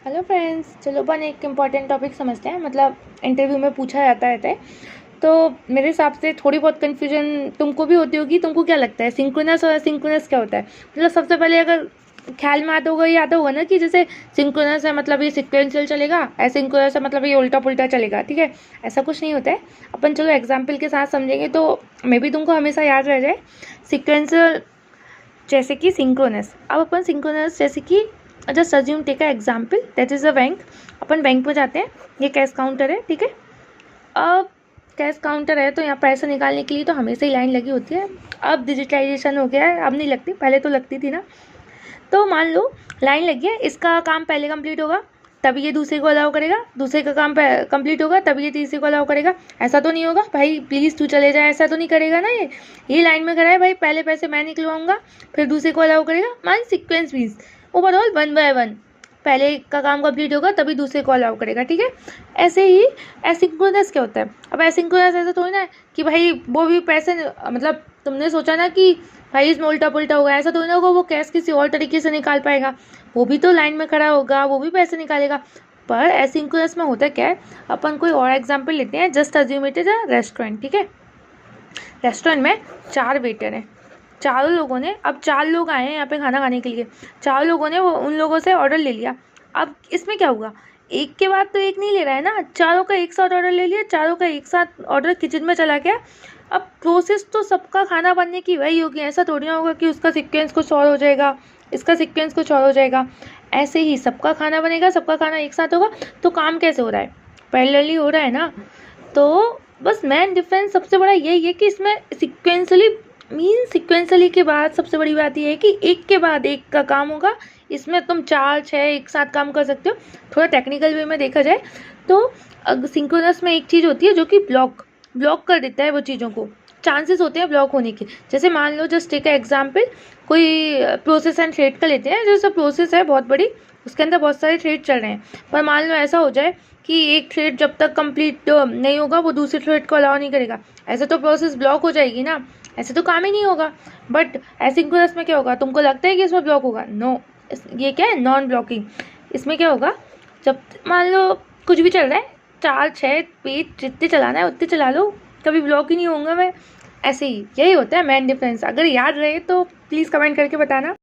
Hello friends, चलो अपन एक important topic समझते हैं। मतलब इंटरव्यू में पूछा जाता है तो मेरे हिसाब से थोड़ी बहुत कन्फ्यूजन तुमको भी होती होगी। तुमको क्या लगता है सिंक्रोनस और एसिंक्रोनस क्या होता है? मतलब सबसे पहले अगर ख्याल में आता होगा ना कि जैसे सिंक्रोनस है मतलब ये सिक्वेंशियल चलेगा, एसिंक्रोनस है मतलब ये उल्टा पुल्टा चलेगा। ठीक है, ऐसा कुछ नहीं होता है। अपन चलो एग्जाम्पल के साथ समझेंगे तो मे बी तुमको हमेशा याद रह जाए सिक्वेंशियल जैसे कि सिंक्रोनस। अब अपन सिंक्रोनस जैसे कि just assume take a example that is a bank. अपन बैंक में जाते हैं, ये कैश काउंटर है। ठीक है, अब कैश काउंटर है तो यहाँ पैसा निकालने के लिए तो हमेशा ही लाइन लगी होती है। अब डिजिटलाइजेशन हो गया है, अब नहीं लगती, पहले तो लगती थी ना। तो मान लो लाइन लगी है, इसका काम पहले कंप्लीट होगा तभी ये दूसरे को अलाउ करेगा, दूसरे का काम कंप्लीट होगा तभी ये तीसरे को अलाउ करेगा। ऐसा तो नहीं होगा भाई, प्लीज़ तू चले जाए, ऐसा तो नहीं करेगा ना। ये लाइन में खड़ा है भाई, पहले पैसे मैं निकलवाऊंगा फिर दूसरे को अलाउ करेगा। मान सिक्वेंस मीन्स ओवरऑल 1 बाय 1, पहले का काम कंप्लीट होगा तभी दूसरे को अलाउ करेगा। ठीक है, ऐसे ही एसिंक्रोनस क्या होता है? अब एसिंक्रोनस ऐसा थोड़ी ना है कि भाई वो भी पैसे, मतलब तुमने सोचा ना कि भाई इसमें उल्टा पुल्टा होगा, ऐसा थोड़ी ना होगा। वो कैश किसी और तरीके से निकाल पाएगा, वो भी तो लाइन में खड़ा होगा, वो भी पैसे निकालेगा। पर एसिंक्रोनस में होता क्या है, अपन कोई और एग्जांपल लेते हैं। Just assume it is a restaurant. ठीक है, रेस्टोरेंट में 4 वेटर हैं, चारों लोगों ने, अब 4 लोग आए हैं यहाँ पे खाना खाने के लिए, 4 लोगों ने वो उन लोगों से ऑर्डर ले लिया। अब इसमें क्या होगा, एक के बाद तो एक नहीं ले रहा है ना, चारों का एक साथ ऑर्डर ले लिया, चारों का एक साथ ऑर्डर किचन में चला गया। अब प्रोसेस तो सबका खाना बनने की वही होगी, ऐसा थोड़ी ना होगा कि उसका सीक्वेंस कुछ और हो जाएगा, इसका सीक्वेंस कुछ और हो जाएगा। ऐसे ही सबका खाना बनेगा, सबका खाना एक साथ होगा। तो काम कैसे हो रहा है, पैरेलली हो रहा है ना। तो बस मेन डिफरेंस सबसे बड़ा यही है कि इसमें सिक्वेंसली के बाद सबसे बड़ी बात यह है कि एक के बाद एक का काम होगा। इसमें तुम 4-6 एक साथ काम कर सकते हो। थोड़ा टेक्निकल वे में देखा जाए तो सिंक्रोनस में एक चीज़ होती है जो कि ब्लॉक कर देता है वो चीज़ों को, चांसेस होते हैं ब्लॉक होने के। जैसे मान लो जस्ट टेक एग्जाम्पल, कोई प्रोसेस एंड थ्रेड का लेते हैं। जैसे प्रोसेस है बहुत बड़ी, उसके अंदर बहुत सारे थ्रेड चल रहे हैं, पर मान लो ऐसा हो जाए कि एक थ्रेड जब तक कंप्लीट नहीं होगा वो दूसरे थ्रेड को अलाउ नहीं करेगा। ऐसे तो प्रोसेस ब्लॉक हो जाएगी ना, ऐसे तो काम ही नहीं होगा। बट एसिंक्रोनस में क्या होगा, तुमको लगता है कि इसमें ब्लॉक होगा? नो, ये क्या है, नॉन ब्लॉकिंग। इसमें क्या होगा, जब मान लो कुछ भी चल रहा है, 4-6 पेज जितने चलाना है उतने चला लो, कभी ब्लॉक ही नहीं होऊंगा मैं। ऐसे ही यही होता है मेन डिफरेंस। अगर याद रहे तो प्लीज़ कमेंट करके बताना।